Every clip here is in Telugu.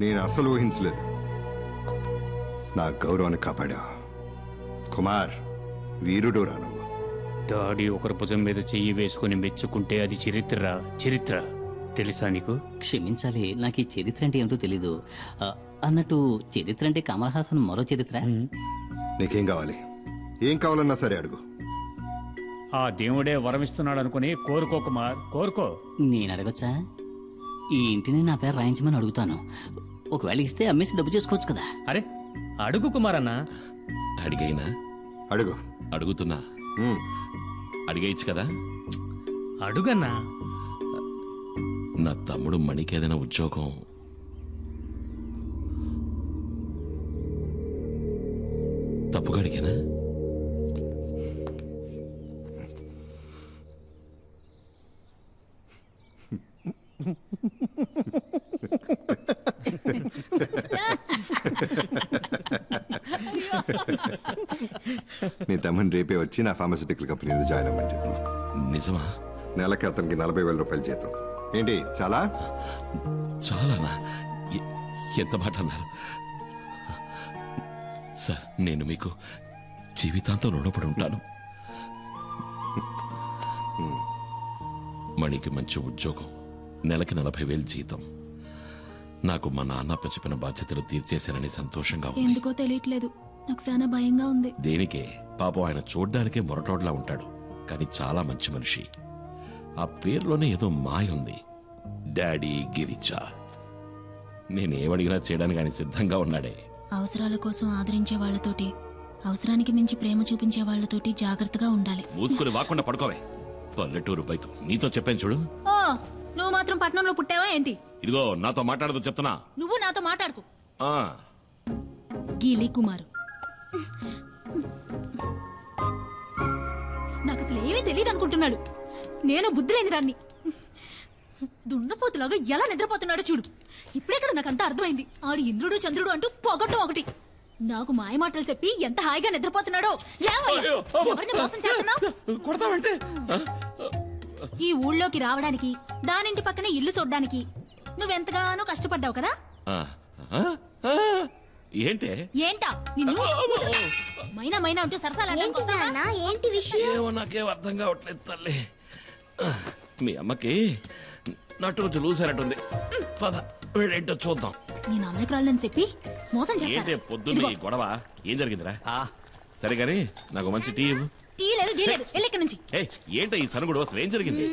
నేను అసలు ఊహించలేదు. నా గౌరవాన్ని కాపాడా. కుమార్ వీరుడు రాను. డాడీ ఒకరి భుజం మీద చెయ్యి వేసుకుని మెచ్చుకుంటే అది చరిత్ర తెలుసా నీకు? క్షమించాలి, నాకు ఈ చరిత్ర అంటే ఏమిటో తెలీదు. అన్నట్టు చరిత్ర అంటే కమల్ హాసన్ మరో చరిత్ర. నీకేం కావాలి? ఏం కావాలన్నా సరే అడుగు. ఆ దేవుడే వరమిస్తున్నాడు అనుకుని కోరుకో కుమార్, కోరుకో. నేను అడగొచ్చా? ఈ ఇంటిని నా పేరు రాయించమని అడుగుతాను. ఒకవేళ ఇస్తే అమ్మేసి డబ్బు చేసుకోవచ్చు కదా. అరే అడుగు కుమార్ అన్న. అడిగైనా అడుగు. అడుగుతున్నా, అడిగేయచ్చు కదా. అడుగన్నా. నా తమ్ముడు మణికి ఏదైనా ఉద్యోగం తప్పుగా అడిగానా? నీ తమ్ముని రేపే వచ్చి నా ఫార్మాసిటికల్ కంపెనీలో జాయిన్ అవ్వమని చెప్పు. నిజమా? నెలకి అతనికి 40,000 రూపాయలు జీతం. ఏంటి చాలా? చాలానా? ఎంత మాట అన్నారు సార్. నేను మీకు జీవితాంతం రుణపడి ఉంటాను. మణికి మంచి ఉద్యోగం, నెలకి 40,000 జీతం. నాకు మా నాన్న చెప్పిన బాధ్యతలు తీర్చేశానని సంతోషంగా ఉంది. ఎందుకో తెలియట్లేదు, నాకు చాలా భయంగా ఉంది. దేనికే? పాపం ఆయన చూడ్డానికే మొరటోడ్లా ఉంటాడు, కానీ చాలా మంచి మనిషి. ఆ పేరులోనే ఏదో మాయ ఉంది. డాడీ గిరిజా. నేనేమడిగినా చేయడానికి ఆయన సిద్ధంగా ఉన్నాడే. అవసరాల కోసం ఆదరించే వాళ్లతోటి, అవసరానికి మించి ప్రేమ చూపించే వాళ్లతోటి జాగ్రత్తగా ఉండాలి. మూసుకుని వాకుండా పడుకోవే. పల్లెటూరు బయట నీతో చెప్పాను చూడు. ఓ, నువ్వు మాత్రం పట్టణంలో పుట్టావా ఏంటి? ఇదిగో నాతో మాట్లాడదు చెప్తున్నా. నువ్వు నాతో మాట్లాడుకో. ఆ గీలి కుమారు, నాకు అసలు ఏమీ తెలియదు అనుకుంటున్నాడు. నేను బుద్ధి లేని దాన్ని. దున్నపోతులాగా ఎలా నిద్రపోతున్నాడో చూడు. ఇప్పుడే కదా నాకంతా అర్థమైంది. ఆడు ఇంద్రుడు చంద్రుడు అంటూ పొగట్టం ఒకటి. నాకు మాయ మాటలు చెప్పి ఎంత హాయిగా నిద్రపోతున్నాడో. ఎవరిని మోసం చేస్తున్నావు? ఈ ఊళ్ళోకి రావడానికి, దానింటి పక్కనే ఇల్లు చూడ్డానికి నువ్వెంతగానో కష్టపడ్డావు కదా. ఏంటే? ఏంటా నిన్ను మైనా మైనా అంటూ సరసాలా? ఏంటి విషయం? నాకేం అర్థం కావట్లేదు తల్లి. మీ అమ్మకి నట్టు కొంచెం లూసారట్టుంది. పద వీడేంటో చూద్దాం. నేను అమెరికాలని చెప్పి మోసం చేస్తే పొద్దున్న ఈ గొడవ ఏం జరిగిందిరా? సరే గానీ నాకు మంచి టీ ఇవ్వు. టీ లేదు, టీ లేదు. ఎల్లెక్కడి నుంచి. ఏంటో ఈ సనుగుడు అసలు ఏం జరిగింది?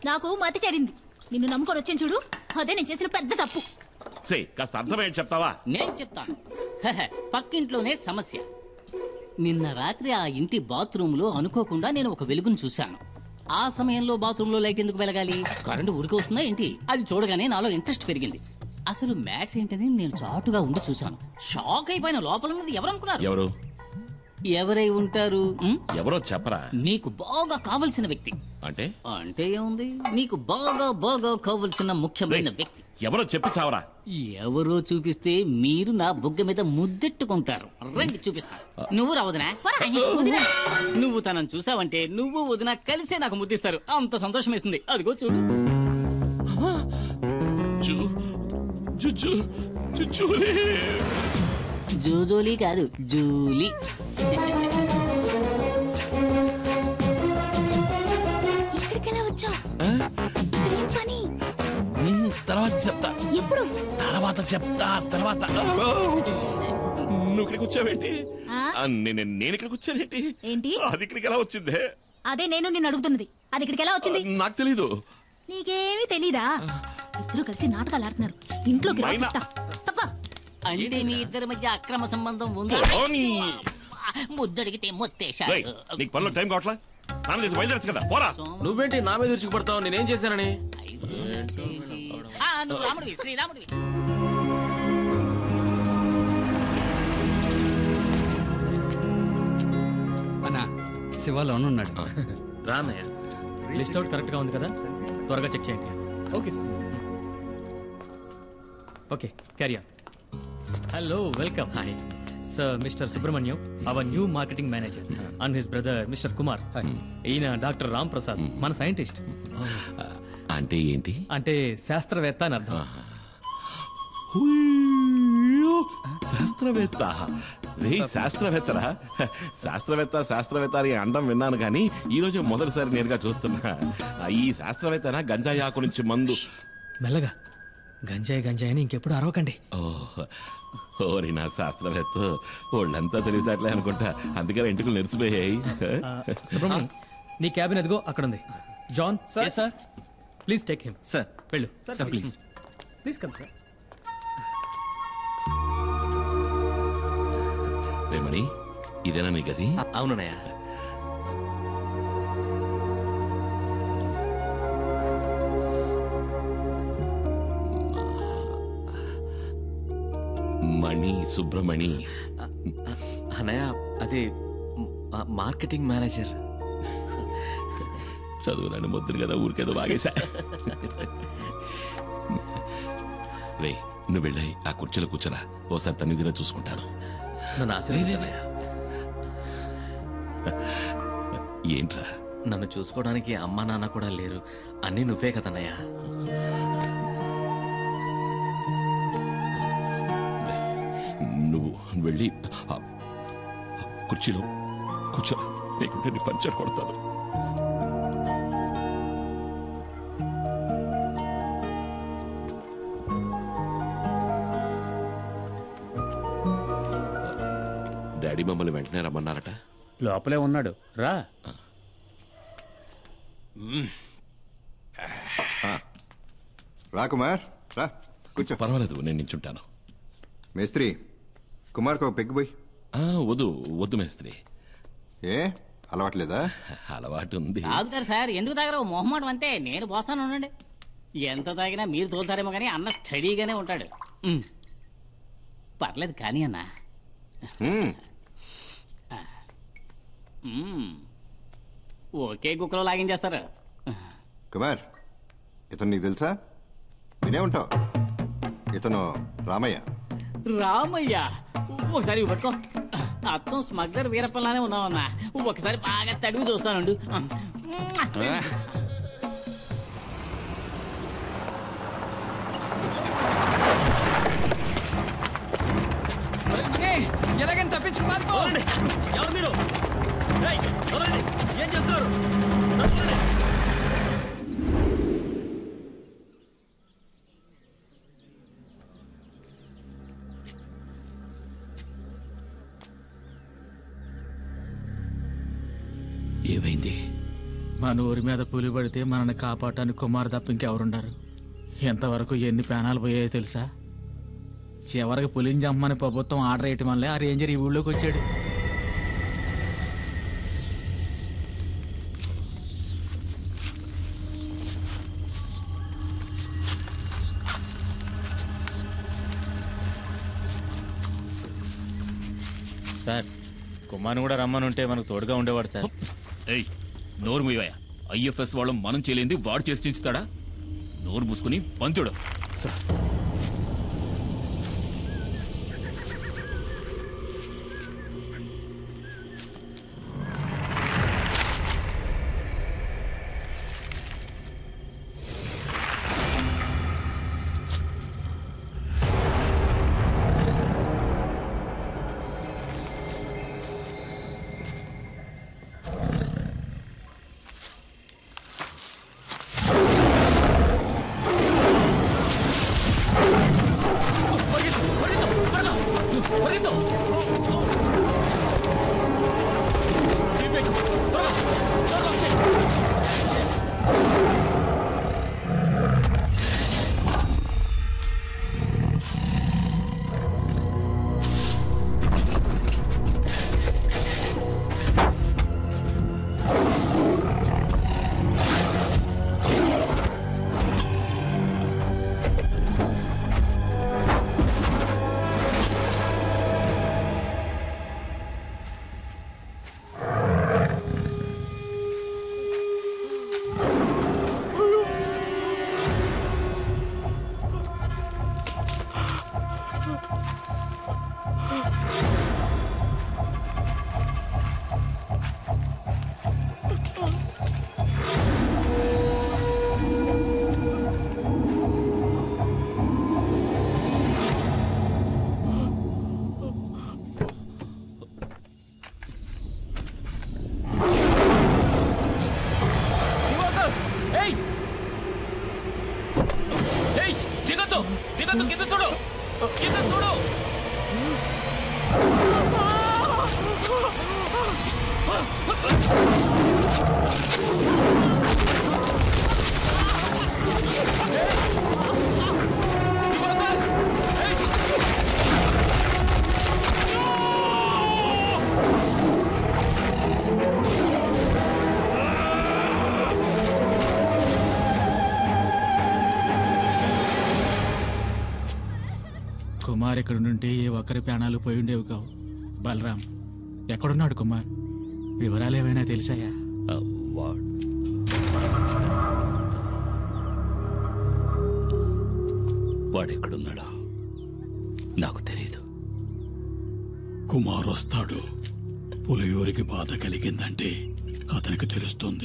నాకు మతి చెడింది. నిన్ను నమ్ముకొని వచ్చాను చూడు, అదే నేను చేసిన పెద్ద తప్పు. కాస్త అర్థమేంటి చెప్తావా? నేను చెప్తాను. పక్కింట్లోనే సమస్య. నిన్న రాత్రి ఆ ఇంటి బాత్రూమ్ లో అనుకోకుండా నేను ఒక వెలుగును చూశాను. ఆ సమయంలో బాత్రూమ్ లో లైట్ ఎందుకు వెలగాలి? కరెంటు ఊరికి వస్తుందా ఏంటి? అది చూడగానే నాలో ఇంట్రెస్ట్ పెరిగింది. అసలు మ్యాటర్ ఏంటని నేను చాటుగా ఉండి చూశాను. షాక్ అయిపోయిన. లోపల ఉన్నది ఎవరనుకున్నారు? ఎవరు? ఎవరై ఉంటారు? ఎవరో చెప్పరా. నీకు బాగా కావలసిన వ్యక్తి. అంటే అంటే ఏముంది, నీకు బాగా బాగా కావలసిన ముఖ్యమైన వ్యక్తి. ఎవరో చెప్పి చావరా. ఎవరో చూపిస్తే మీరు నా బుగ్గ మీద ముద్దెట్టుకుంటారు. రండి చూపిస్తా. నువ్వు రావదనా? నువ్వు తనను చూసావంటే నువ్వు వదిన కలిసే నాకు ముద్దిస్తారు. అంత సంతోషం వేస్తుంది. అదిగో చూడు. జూజోలీ కాదు, జూలీ. ఇక్కడికెలా వచ్చావు? పని తర్వాత చెప్తా. ఎప్పుడు? తర్వాత నువ్వు ఇక్కడికి వచ్చావేంటి? నేను ఇక్కడికి వచ్చానేంటి? ఏంటి? అది ఇక్కడికి ఎలా వచ్చిందే? అదే నేను నిన్ను అడుగుతున్నది. అది ఇక్కడికి ఎలా వచ్చింది? నాకు తెలీదు. నీకేమీ తెలీదా? ఇద్దరు కలిసి నాటకాలు ఆడుతున్నారు. ఇంట్లోకి రా చెప్తా. తప్ప. అంటే మీ ఇద్దరి మధ్య అక్రమ సంబంధం ఉంది. ముద్దడిగితే మొత్తేశాడు. నీకు పనిలో టైం కావట్లా? నాన్న చేసి బయలుదేరచ్చు కదా, పోరా. నువ్వేంటి నా మీద విరుచుకుపడతావు? నేనేం చేశానని? నువ్వు రాముడివి, శ్రీరాముడివి. అన్నా శివాలోనే ఉన్నాడు. రా అన్నయ్య. లిస్ట్ అవుట్ కరెక్ట్ గా ఉంది కదా? త్వరగా చెక్ చేయండి. Okay sir. Okay, carry on. Hello, welcome. Hi sir, mister Subrahmanyam, our new marketing manager, and his brother mister Kumar. ఈయన డాక్టర్ రామ్ ప్రసాద్, మన సైంటిస్ట్. అంటే ఏంటి? అంటే శాస్త్రవేత్త అని అర్థం. హుయ్యో, శాస్త్రవేత్త రే శాస్త్రవేత్తరా శాస్త్రవేత్త అని అండం విన్నాను కానీ ఈ రోజు మొదటిసారి నేరుగా చూస్తున్నా. ఈ శాస్త్రవేత్తనా గంజాయి ఆకు నుంచి మందు? మెల్లగా గంజాయి అని ఇంకెప్పుడు అరవకండి. ఓరి నా శాస్త్రవేత్త, వాళ్ళంతా తెలివితేటలే అనుకుంటా, అందుకే ఇంటికి నెరిసిపోయాయి. సుబ్రహ్మణ్యం, నీ క్యాబిన్ ఎదుగో అక్కడ ఉంది. John sir please take him. Sir వెళ్ళు. Sir please please come sir. Remani, ఇదేనా నీ గది? అవునన్నయ్య. మణి సుబ్రమణి. అన్నయ్య అది మార్కెటింగ్ మేనేజర్. చదువులని ముద్దురు కదా, ఊరికేదో బాగేశా. రే, నువ్వు వెళ్ళాయి ఆ కుర్చీలో కూర్చోరా, ఓసారి తన్నిదిరా చూసుకుంటాను. నన్ను ఆశీర్వదించన్నయ్య. ఏంట్రా? నన్ను చూసుకోవడానికి అమ్మా నాన్న కూడా లేరు, అన్నీ నువ్వే కదన్నయ్య. నువ్వు వెళ్ళి కుర్చీలో కూర్చో, లేకుంటే నీ పంచర్ కొడతాను. డాడీ మమ్మల్ని వెంటనే రమ్మన్నారట. లోపలే ఉన్నాడు, రా. రా కుమార్, రా కూర్చో. పర్వాలేదు, నేను నించుంటాను. మేస్త్రి, కుమార్కి ఒక పెగ్గు పోయి. వద్దు వద్దు మేస్త్రి. ఏ అలవాట్లేదా? అలవాటు ఉంది. తాగుతారు సార్, ఎందుకు తాగరు? మొహమాటం అంతే. నేను పోస్తాను, ఉండండి. ఎంత తాగినా మీరు తోలుతారేమో కానీ అన్న స్టడీగానే ఉంటాడు. పర్లేదు కానీ అన్న. ఒకే కుక్కలో లాగించేస్తారు. కుమార్, ఇతను నీకు తెలుసా? వినే ఉంటావు. ఇతను రామయ్య. రామయ్య? ఒకసారి ఇవి పట్టుకో. అచ్చం స్మగ్లర్ వీరప్పలానే ఉన్నావన్నా. ఒకసారి బాగా తడివి చూస్తానుండు. ఎలాగని తప్పించుకు పారిపో. ఎవరు మీరు? ఏం చేస్తున్నారు? ఏమైంది? మన ఊరి మీద పులి పడితే మనల్ని కాపాడటానికి కుమార్ తప్ప ఇంకెవరుండారు? ఎంతవరకు ఎన్ని ప్రాణాలు పోయాయో తెలుసా? చివరికి పులిని చంపమని ప్రభుత్వం ఆర్డర్ వేయటం వల్లే ఆ రేంజర్ ఈ ఊళ్ళోకి వచ్చాడు. సార్, కుమార్ని కూడా రమ్మని ఉంటే మనకు తోడుగా ఉండేవాడు సార్. నోరు మూయవయ్యా. ఐఎఫ్ఎస్ వాళ్ళు మనం చేయలేంది వాడు చేసి చించుతాడా? నోరు మూసుకుని పంచుడు. దిగద్దు దిగద్దు, కింద చూడు, కింద చూడు. కుమార్ ఎక్కడుంటే ఏ ఒక్కరి ప్రాణాలు పోయి ఉండేవి కావు. బలరాం ఎక్కడున్నాడు కుమార్? వివరాలు ఏమైనా తెలిసాయా? వాడెక్కడున్నాడా నాకు తెలియదు. కుమార్ వస్తాడు. పులియూరికి బాధ కలిగిందంటే అతనికి తెలుస్తుంది.